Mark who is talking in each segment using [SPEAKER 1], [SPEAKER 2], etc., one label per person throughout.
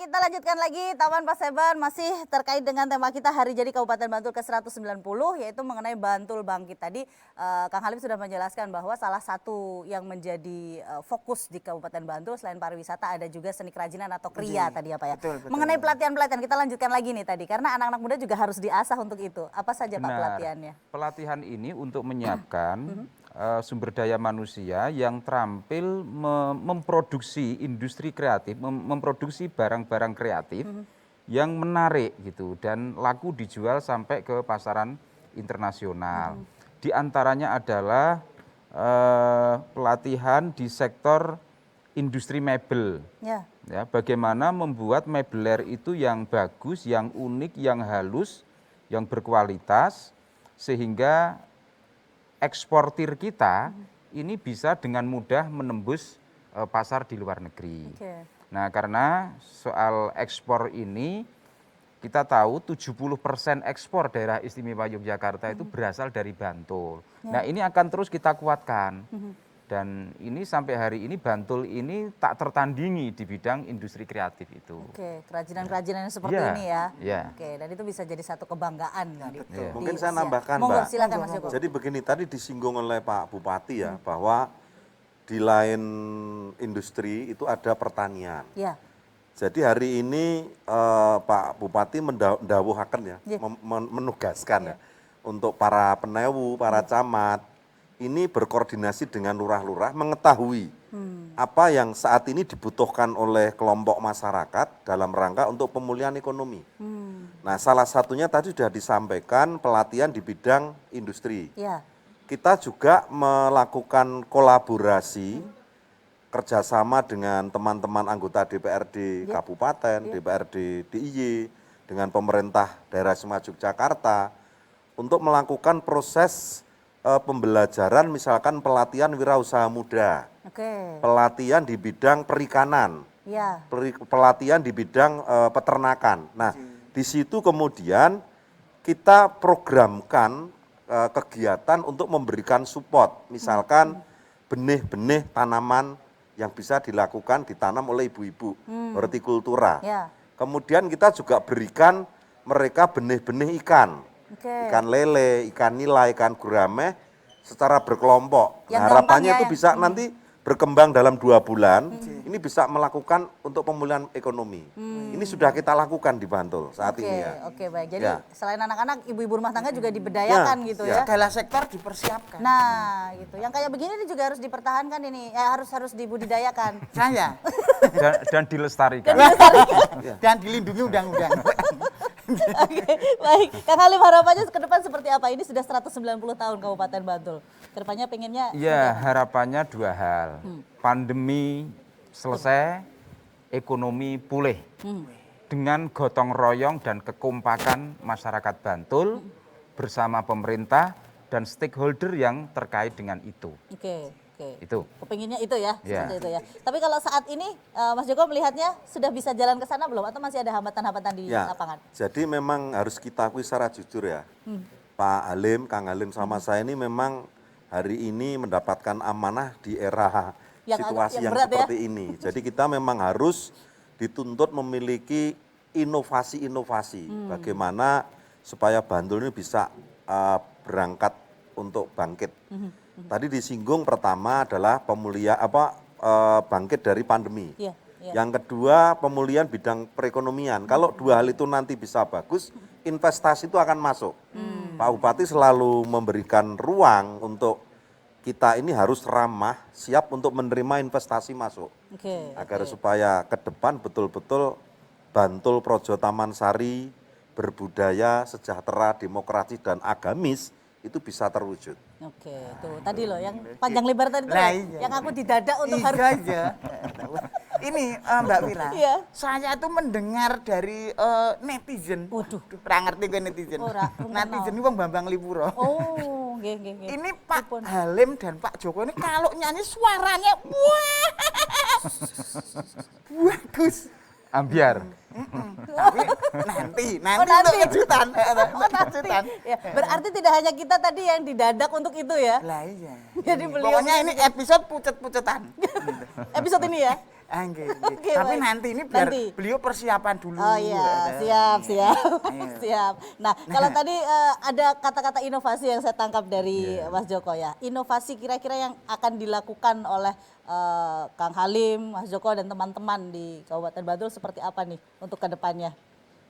[SPEAKER 1] kita lanjutkan lagi Taman Paseban masih terkait dengan tema kita hari jadi Kabupaten Bantul ke-190 yaitu mengenai Bantul Bangkit. Tadi Kang Halim sudah menjelaskan bahwa salah satu yang menjadi fokus di Kabupaten Bantul selain pariwisata ada juga seni kerajinan atau kriya tadi ya Pak ya.
[SPEAKER 2] Betul.
[SPEAKER 1] Mengenai pelatihan-pelatihan kita lanjutkan lagi nih tadi karena anak-anak muda juga harus diasah untuk itu. Apa saja Pak pelatihannya?
[SPEAKER 3] Pelatihan ini untuk menyiapkan sumber daya manusia yang terampil memproduksi industri kreatif, memproduksi barang-barang kreatif yang menarik gitu dan laku dijual sampai ke pasaran internasional. Di antaranya adalah pelatihan di sektor industri mebel. Ya, bagaimana membuat mebeler itu yang bagus, yang unik, yang halus, yang berkualitas sehingga eksportir kita ini bisa dengan mudah menembus pasar di luar negeri. Nah, karena soal ekspor ini kita tahu 70% ekspor daerah istimewa Yogyakarta itu berasal dari Bantul. Nah, ini akan terus kita kuatkan. Dan ini sampai hari ini Bantul ini tak tertandingi di bidang industri kreatif itu.
[SPEAKER 1] Oke, kerajinan-kerajinan seperti ini ya. Oke, dan itu bisa jadi satu kebanggaan.
[SPEAKER 4] Mungkin saya nambahkan
[SPEAKER 1] Monggo,
[SPEAKER 4] Mbak.
[SPEAKER 1] silakan Mas Joko.
[SPEAKER 4] Jadi begini, tadi disinggung oleh Pak Bupati ya, bahwa di lain industri itu ada pertanian.
[SPEAKER 1] Ya.
[SPEAKER 4] Jadi hari ini Pak Bupati mendawuhaken ya, menugaskan ya, untuk para penewu, para camat, ini berkoordinasi dengan lurah-lurah mengetahui apa yang saat ini dibutuhkan oleh kelompok masyarakat dalam rangka untuk pemulihan ekonomi. Nah, salah satunya tadi sudah disampaikan pelatihan di bidang industri. Kita juga melakukan kolaborasi kerjasama dengan teman-teman anggota DPRD Kabupaten, DPRD DIY, dengan pemerintah daerah Istimewa Yogyakarta untuk melakukan proses pembelajaran misalkan pelatihan wirausaha muda, pelatihan di bidang perikanan, pelatihan di bidang peternakan. Nah, di situ kemudian kita programkan kegiatan untuk memberikan support, misalkan benih-benih tanaman yang bisa dilakukan ditanam oleh ibu-ibu, hortikultura. Kemudian kita juga berikan mereka benih-benih ikan. Ikan lele, ikan nila, ikan gurame secara berkelompok. Nah, harapannya itu bisa nanti berkembang dalam 2 bulan, ini bisa melakukan untuk pemulihan ekonomi. Ini sudah kita lakukan di Bantul saat ini ya.
[SPEAKER 1] Oke, baik. Jadi selain anak-anak, ibu-ibu rumah tangga juga diberdayakan gitu ya.
[SPEAKER 2] Segala sektor dipersiapkan.
[SPEAKER 1] Nah, gitu. Yang kayak begini ini juga harus dipertahankan ini, harus dibudidayakan.
[SPEAKER 2] Saya.
[SPEAKER 3] Dan dilestarikan.
[SPEAKER 2] Dan dilindungi undang-undang.
[SPEAKER 1] Oke, baik. Kang Halim harapannya ke depan seperti apa? Ini sudah 190 tahun Kabupaten Bantul. Kedepannya pengennya?
[SPEAKER 3] Ya, harapannya 2 hal. Pandemi selesai, ekonomi pulih. Dengan gotong royong dan kekompakan masyarakat Bantul bersama pemerintah dan stakeholder yang terkait dengan itu.
[SPEAKER 1] Oke.
[SPEAKER 3] Itu.
[SPEAKER 1] Kepinginnya itu ya, seperti itu ya. Tapi kalau saat ini Mas Joko melihatnya sudah bisa jalan ke sana belum atau masih ada hambatan-hambatan di lapangan?
[SPEAKER 4] Jadi memang harus kita akui secara jujur ya. Pak Halim, Kang Halim sama saya ini memang hari ini mendapatkan amanah di era situasi yang seperti ini. Jadi kita memang harus dituntut memiliki inovasi-inovasi. Bagaimana supaya Bantul ini bisa berangkat untuk bangkit. Tadi disinggung pertama adalah bangkit dari pandemi. Yang kedua pemulihan bidang perekonomian. Kalau 2 hal itu nanti bisa bagus, investasi itu akan masuk. Pak Bupati selalu memberikan ruang untuk kita ini harus ramah, siap untuk menerima investasi masuk. Agar supaya ke depan betul-betul Bantul Projo Taman Sari berbudaya, sejahtera, demokratis dan agamis itu bisa terwujud.
[SPEAKER 1] Tuh tadi loh yang panjang lebar tadi tuh yang aku didadak untuk harus.
[SPEAKER 2] Ini Mbak Wira, saya tuh mendengar dari netizen.
[SPEAKER 1] Waduh,
[SPEAKER 2] pernah ngerti gue netizen. Netizen ini Bang Bambang Lipuro. Ini Pak Halim dan Pak Joko ini kalau nyanyi suaranya wah bagus.
[SPEAKER 3] Ambiar.
[SPEAKER 2] Tapi nanti kejutan.
[SPEAKER 1] Berarti tidak hanya kita tadi yang didadak untuk itu ya.
[SPEAKER 2] Lah iya.
[SPEAKER 1] Jadi beliau
[SPEAKER 2] pokoknya ini episode pucet-pucetan.
[SPEAKER 1] Episode ini ya.
[SPEAKER 2] Tapi nanti ini biar beliau persiapan dulu.
[SPEAKER 1] Oh iya, siap. Nah, kalau tadi ada kata-kata inovasi yang saya tangkap dari Mas Joko ya. Inovasi kira-kira yang akan dilakukan oleh Kang Halim, Mas Joko dan teman-teman di Kabupaten Bantul seperti apa nih untuk kedepannya?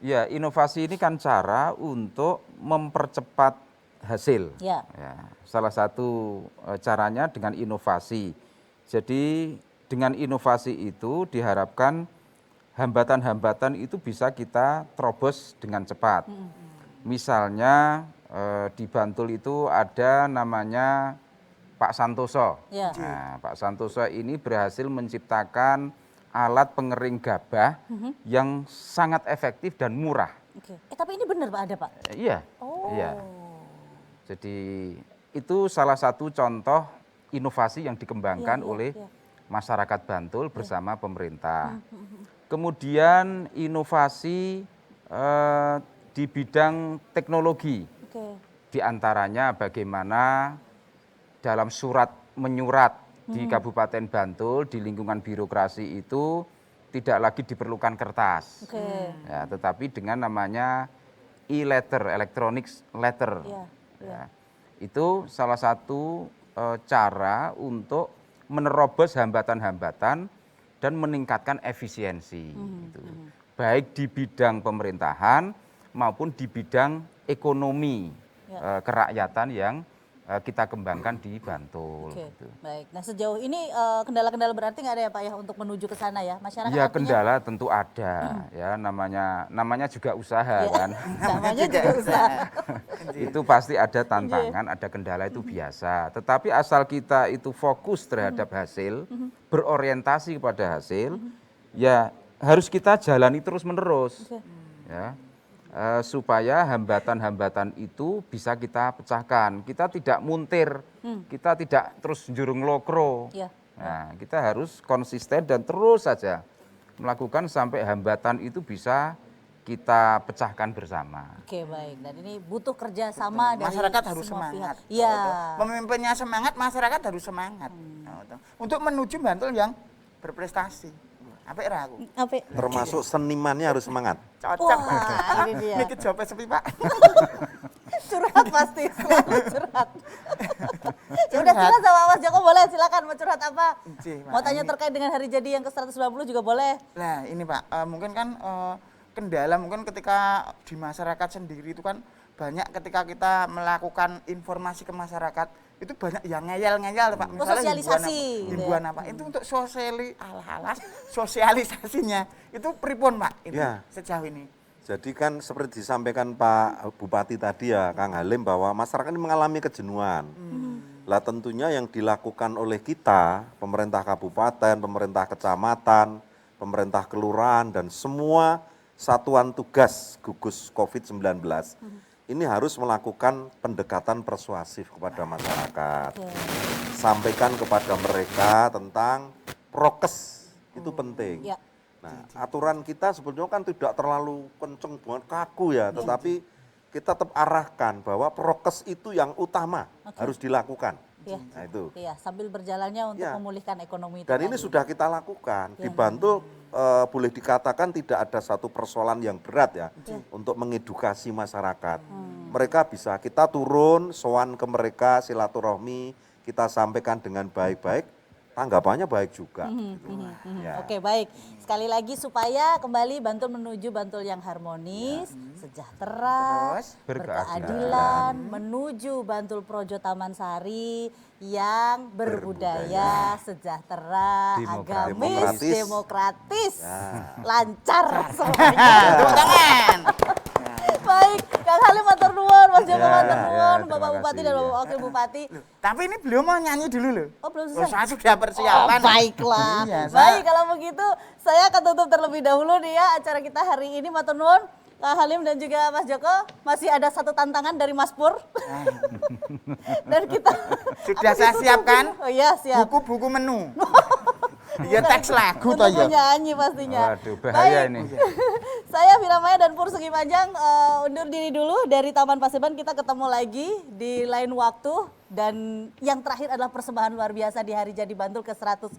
[SPEAKER 3] Ya, inovasi ini kan cara untuk mempercepat hasil. Ya, salah satu caranya dengan inovasi. Jadi dengan inovasi itu diharapkan hambatan-hambatan itu bisa kita terobos dengan cepat. Misalnya di Bantul itu ada namanya Pak Santoso. Nah, Pak Santoso ini berhasil menciptakan alat pengering gabah yang sangat efektif dan murah.
[SPEAKER 1] Tapi ini benar Pak ada Pak?
[SPEAKER 3] Iya. Iya. Jadi itu salah satu contoh inovasi yang dikembangkan oleh masyarakat Bantul bersama pemerintah. Kemudian inovasi di bidang teknologi. Di antaranya bagaimana dalam surat menyurat di Kabupaten Bantul di lingkungan birokrasi itu tidak lagi diperlukan kertas. Ya, tetapi dengan namanya e-letter, electronic letter. Ya, itu salah satu cara untuk menerobos hambatan-hambatan dan meningkatkan efisiensi. Gitu. Baik di bidang pemerintahan maupun di bidang ekonomi kerakyatan yang kita kembangkan di Bantul. Gitu.
[SPEAKER 1] Baik. Nah sejauh ini kendala-kendala berarti nggak ada ya Pak ya untuk menuju ke sana ya masyarakat?
[SPEAKER 3] Ya kendala tentu ada ya namanya juga usaha kan.
[SPEAKER 1] Namanya juga usaha.
[SPEAKER 3] Itu pasti ada tantangan, ada kendala itu biasa. Tetapi asal kita itu fokus terhadap hasil, berorientasi kepada hasil, ya harus kita jalani terus-menerus. Ya. Supaya hambatan-hambatan itu bisa kita pecahkan. Kita tidak muntir, kita tidak terus jurung lokro. Nah, kita harus konsisten dan terus saja melakukan sampai hambatan itu bisa kita pecahkan bersama.
[SPEAKER 1] Baik. Dan ini butuh kerjasama dari
[SPEAKER 2] masyarakat harus
[SPEAKER 1] semua
[SPEAKER 2] semangat.
[SPEAKER 1] Pihak. Iya.
[SPEAKER 2] Pemimpinnya semangat, masyarakat harus semangat. Untuk menuju Bantul yang berprestasi. Apa era aku?
[SPEAKER 4] Termasuk senimannya harus semangat.
[SPEAKER 2] Cocok.
[SPEAKER 1] Ini dia.
[SPEAKER 2] Ini jawabnya sepi Pak.
[SPEAKER 1] Curhat pasti, selalu curhat. Ya udah curhat sama Mas Joko boleh, silakan mau curhat apa? Mau tanya terkait dengan hari jadi yang ke-190 juga boleh.
[SPEAKER 2] Nah ini Pak, mungkin kan kendala mungkin ketika di masyarakat sendiri itu kan banyak ketika kita melakukan informasi ke masyarakat itu banyak yang ngeyel-ngeyel Pak. Misalnya
[SPEAKER 1] sosialisasi.
[SPEAKER 2] Himbuan apa? Itu untuk sosialisasinya itu pripun Pak ini sejauh ini.
[SPEAKER 4] Jadi kan seperti disampaikan Pak Bupati tadi ya Kang Halim bahwa masyarakat ini mengalami kejenuhan. Lah tentunya yang dilakukan oleh kita, pemerintah kabupaten, pemerintah kecamatan, pemerintah kelurahan dan semua satuan tugas gugus COVID-19 ini harus melakukan pendekatan persuasif kepada masyarakat. Sampaikan kepada mereka tentang prokes, itu penting. Nah, aturan kita sebetulnya kan tidak terlalu kenceng banget kaku ya, tetapi kita tetap arahkan bahwa prokes itu yang utama harus dilakukan. Nah itu.
[SPEAKER 1] Sambil berjalannya untuk memulihkan ekonomi.
[SPEAKER 4] Dan ini sudah kita lakukan. Di Bantul boleh dikatakan tidak ada satu persoalan yang berat ya untuk mengedukasi masyarakat. Mereka bisa kita turun, sowan ke mereka, silaturahmi, kita sampaikan dengan baik-baik, tanggapannya baik juga.
[SPEAKER 1] Oke baik, sekali lagi supaya kembali Bantul menuju Bantul yang harmonis, sejahtera, berkeadilan, menuju Bantul Projo Taman Sari yang berbudaya, sejahtera, agamis, demokratis, lancar semuanya. Baik, Kang Halim matur nuwun, Mas Joko matur nuwun, Bapak Bupati dan Bapak Wakil Bupati.
[SPEAKER 2] Tapi ini beliau mau nyanyi dulu loh.
[SPEAKER 1] Oh belum selesai?
[SPEAKER 2] Saya sudah persiapan.
[SPEAKER 1] Baiklah. Baik, kalau begitu saya akan tutup terlebih dahulu nih ya acara kita hari ini. Matur nuwun, Kang Halim dan juga Mas Joko. Masih ada satu tantangan dari Mas Pur. Dan kita
[SPEAKER 2] sudah saya siapkan.
[SPEAKER 1] Oh iya, siap.
[SPEAKER 2] Buku-buku menu. Ya teks lagu toh
[SPEAKER 1] Untuk
[SPEAKER 2] ya.
[SPEAKER 1] menyanyi pastinya.
[SPEAKER 3] Waduh, bahaya ini.
[SPEAKER 1] Saya Vira Maya dan Pur Sugi Panjang undur diri dulu dari Taman Paseban. Kita ketemu lagi di lain waktu. Dan yang terakhir adalah persembahan luar biasa di Hari Jadi Bantul ke-190.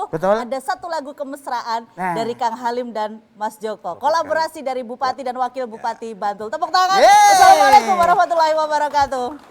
[SPEAKER 2] Betul.
[SPEAKER 1] Ada satu lagu kemesraan dari Kang Halim dan Mas Joko. Kolaborasi dari Bupati dan Wakil Bupati Bantul. Tepuk tangan.
[SPEAKER 2] Yeay.
[SPEAKER 1] Assalamualaikum warahmatullahi wabarakatuh.